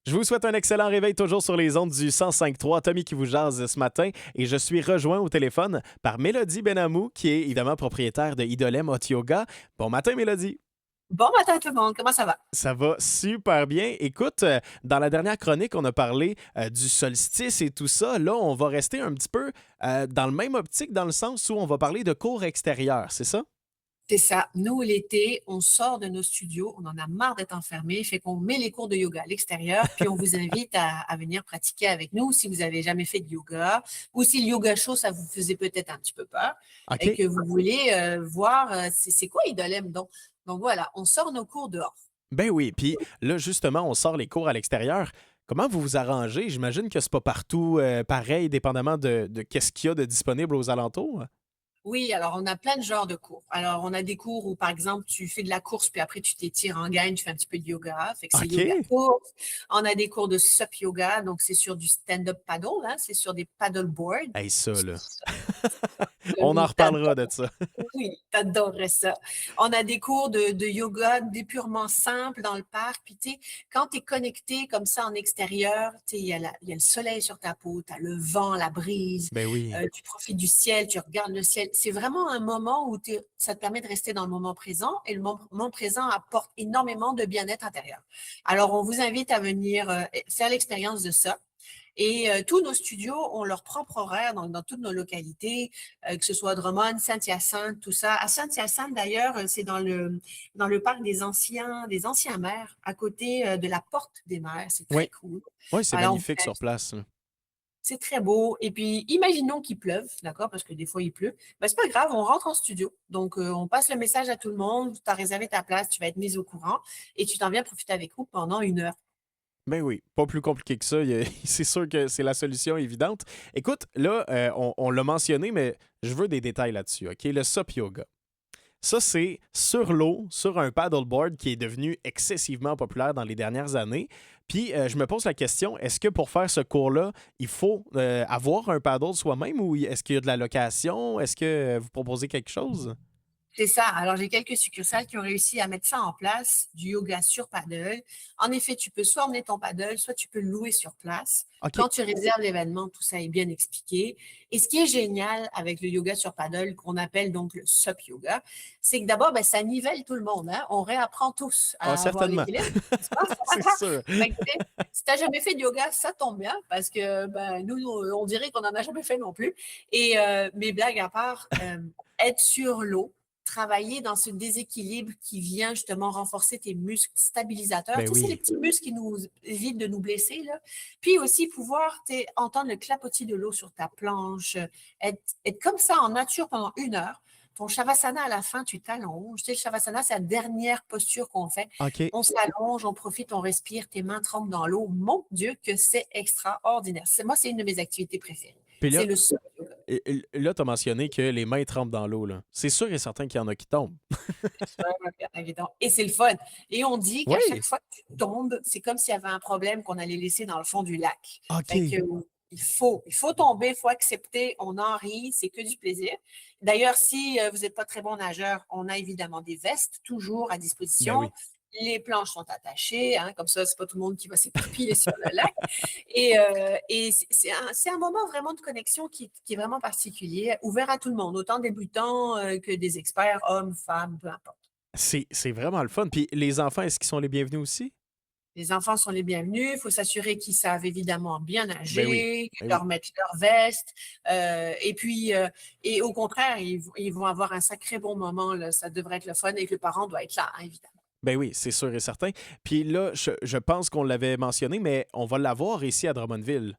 Je vous souhaite un excellent réveil toujours sur les ondes du 105.3. Tommy qui vous jase ce matin et je suis rejoint au téléphone par Mélodie Benamou qui est évidemment propriétaire de Idolem Hot Yoga. Bon matin Mélodie. Bon matin tout le monde, comment ça va? Ça va super bien. Écoute, dans la dernière chronique, on a parlé du solstice et tout ça. Là, on va rester un petit peu dans le même optique, dans le sens où on va parler de cours extérieurs, c'est ça? C'est ça. Nous, l'été, on sort de nos studios, on en a marre d'être enfermés, fait qu'on met les cours de yoga à l'extérieur, puis on vous invite à venir pratiquer avec nous si vous avez jamais fait de yoga, ou si le yoga chaud, ça vous faisait peut-être un petit peu peur, et OK. que vous voulez voir c'est quoi Idolem donc voilà, on sort nos cours dehors. Ben oui. Puis là, justement, on sort les cours à l'extérieur. Comment vous vous arrangez? J'imagine que c'est pas partout pareil, dépendamment de qu'est-ce qu'il y a de disponible aux alentours. Oui, alors on a plein de genres de cours. Alors on a des cours où par exemple tu fais de la course puis après tu t'étires en gagne, tu fais un petit peu de yoga, fait que c'est yoga OK. course. On a des cours de sup yoga, donc c'est sur du stand-up paddle, hein, c'est sur des paddle boards. Hey, ça, là. On en Oui, reparlera de ça. oui, t'adorerais ça. On a des cours de yoga purement simples dans le parc. Puis, tu sais, quand tu es connecté comme ça en extérieur, tu sais, il y a le soleil sur ta peau, tu as le vent, la brise, Ben oui. tu profites du ciel, tu regardes le ciel. C'est vraiment un moment où ça te permet de rester dans le moment présent et le moment présent apporte énormément de bien-être intérieur. Alors, on vous invite à venir faire l'expérience de ça. Et tous nos studios ont leur propre horaire dans toutes nos localités, que ce soit Drummond, Saint-Hyacinthe, tout ça. À Saint-Hyacinthe, d'ailleurs, c'est dans le parc des anciens maires, à côté de la Porte des Maires. C'est très Oui. cool. Oui, c'est Alors, magnifique sur place, là. c'est très beau. Et puis, imaginons qu'il pleuve, d'accord, parce que des fois, il pleut. Ben, c'est pas grave, on rentre en studio. Donc, on passe le message à tout le monde. Tu as réservé ta place, tu vas être mise au courant et tu t'en viens profiter avec nous pendant 1 heure. Ben oui, pas plus compliqué que ça. C'est sûr que c'est la solution évidente. Écoute, là, on l'a mentionné, mais je veux des détails là-dessus, OK? Le SUP Yoga. Ça, c'est sur l'eau, sur un paddleboard qui est devenu excessivement populaire dans les dernières années. Puis, je me pose la question, est-ce que pour faire ce cours-là, il faut avoir un paddle soi-même ou est-ce qu'il y a de la location? Est-ce que vous proposez quelque chose? C'est ça. Alors, j'ai quelques succursales qui ont réussi à mettre ça en place, du yoga sur paddle. En effet, tu peux soit emmener ton paddle, soit tu peux le louer sur place. OK. Quand tu réserves l'événement, tout ça est bien expliqué. Et ce qui est génial avec le yoga sur paddle, qu'on appelle donc le SUP yoga, c'est que d'abord, ben, ça nivelle tout le monde, hein. On réapprend tous Ah, à avoir certainement. l'équilibre, n'est-ce pas? C'est sûr. Fait que, tu sais, si tu n'as jamais fait de yoga, ça tombe bien parce que ben, nous, on dirait qu'on n'en a jamais fait non plus. Et mes blagues à part, être sur l'eau, travailler dans ce déséquilibre qui vient justement renforcer tes muscles stabilisateurs. Ben Tu sais, c'est les oui. petits muscles qui nous évitent de nous blesser, là. Puis aussi pouvoir entendre le clapotis de l'eau sur ta planche, être comme ça en nature pendant 1 heure. Ton shavasana, à la fin, tu t'allonges. Tu sais, le shavasana, c'est la dernière posture qu'on fait. OK. On s'allonge, on profite, on respire, tes mains trempent dans l'eau. Mon Dieu, que c'est extraordinaire. Moi, c'est une de mes activités préférées. Puis C'est là, le sol yoga. là tu as mentionné que les mains trempent dans l'eau, là. C'est sûr et certain qu'il y en a qui tombent. Et c'est le fun. Et on dit qu'à chaque Oui. fois que tu tombes, c'est comme s'il y avait un problème qu'on allait laisser dans le fond du lac. Fait que, OK. il faut tomber, il faut accepter, on en rit, c'est que du plaisir. D'ailleurs, si vous n'êtes pas très bon nageur, on a évidemment des vestes toujours à Ben disposition. oui. Les planches sont attachées, hein, comme ça, c'est pas tout le monde qui va s'éparpiller sur le lac. Et c'est un moment vraiment de connexion qui est vraiment particulier, ouvert à tout le monde, autant débutants que des experts, hommes, femmes, peu importe. C'est vraiment le fun. Puis les enfants, est-ce qu'ils sont les bienvenus aussi? Les enfants sont les bienvenus. Il faut s'assurer qu'ils savent évidemment bien Ben oui. nager, Ben oui. leur mettre leur veste. Et puis, et au contraire, ils vont avoir un sacré bon moment, là. Ça devrait être le fun et que le parent doit être là, hein, évidemment. Ben oui, c'est sûr et certain. Puis là, je pense qu'on l'avait mentionné, mais on va l'avoir ici à Drummondville.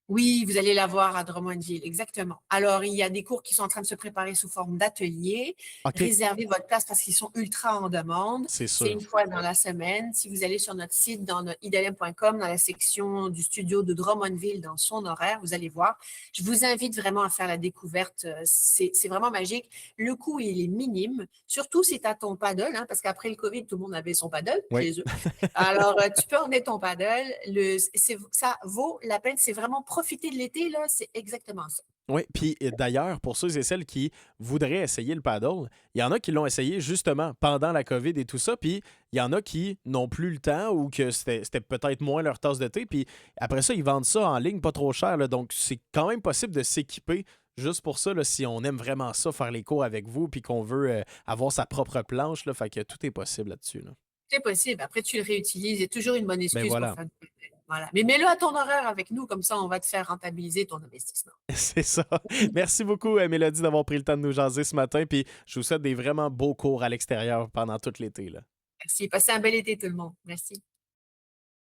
Oui, vous allez la voir à Drummondville, exactement. Alors, il y a des cours qui sont en train de se préparer sous forme d'ateliers. OK, Réservez votre place parce qu'ils sont ultra en demande. c'est C'est sûr. une fois dans la semaine. Si vous allez sur notre site, dans notre idalem.com, dans la section du studio de Drummondville, dans son horaire, vous allez voir. Je vous invite vraiment à faire la découverte. C'est vraiment magique. Le coût, il est minime, surtout si tu as ton paddle, hein, parce qu'après le COVID, tout le monde avait son paddle Oui. chez eux. Alors, tu peux emmener ton paddle. Ça vaut la peine. C'est vraiment profiter de l'été, là. C'est exactement ça. Oui, puis d'ailleurs, pour ceux et celles qui voudraient essayer le paddle, il y en a qui l'ont essayé justement pendant la COVID et tout ça, puis il y en a qui n'ont plus le temps ou que c'était peut-être moins leur tasse de thé, puis après ça, ils vendent ça en ligne pas trop cher, là, donc c'est quand même possible de s'équiper juste pour ça, là, si on aime vraiment ça, faire les cours avec vous, puis qu'on veut avoir sa propre planche, là, fait que tout est possible là-dessus. Là. C'est possible. Après, tu le réutilises. Il y a toujours une bonne Ben excuse pour voilà, faire du projet. Voilà. Mais mets-le à ton horaire avec nous, comme ça, on va te faire rentabiliser ton investissement. c'est ça. Merci beaucoup, Mélodie, d'avoir pris le temps de nous jaser ce matin, puis je vous souhaite des vraiment beaux cours à l'extérieur pendant tout l'été. Là. Merci. Passez un bel été, tout le monde. Merci.